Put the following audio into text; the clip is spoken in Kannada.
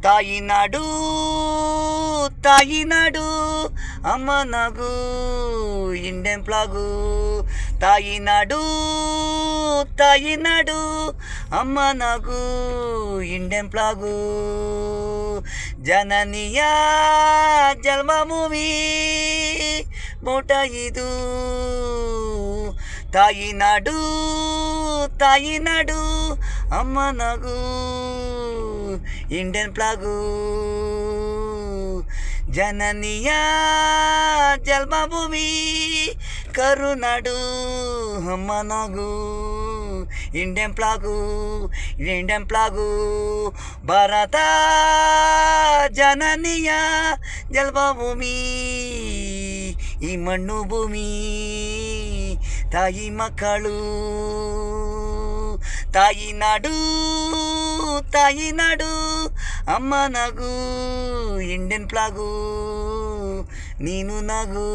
ತಾಯಿನಾಡು ತಾಯಿನಾಡು ಅಮ್ಮ ನಗು ಇಂಡಿಯನ್ ಫ್ಲಾಗು. ತಾಯಿನಾಡು ತಾಯಿನಾಡು ಅಮ್ಮ ನಗು ಇಂಡಿಯನ್ ಫ್ಲಾಗು. ಜನನಿಯ ಜನ್ಮಭೂಮಿ ಮೋಟ ಇದು. ತಾಯಿನಾಡು ತಾಯಿನಾಡು ಅಮ್ಮ ನಗು ಇಂಡಿಯನ್ ಫ್ಲಾಗು. ಜನನಿಯ ಜನ್ಮಭೂಮಿ ಕರುನಾಡು ಅಮ್ಮ ನಗು Indian flag Indian flag. Bharata ಜನನಿಯ ಜನ್ಮಭೂಮಿ ಈ ಮಣ್ಣು ಭೂಮಿ ತಾಯಿ ಮಕ್ಕಳು. ತಾಯಿನಾಡು ತಾಯಿನಾಡು ಅಮ್ಮ ನಗು ಇಂಡಿಯನ್ ಫ್ಲಾಗು ನೀನು ನಗು.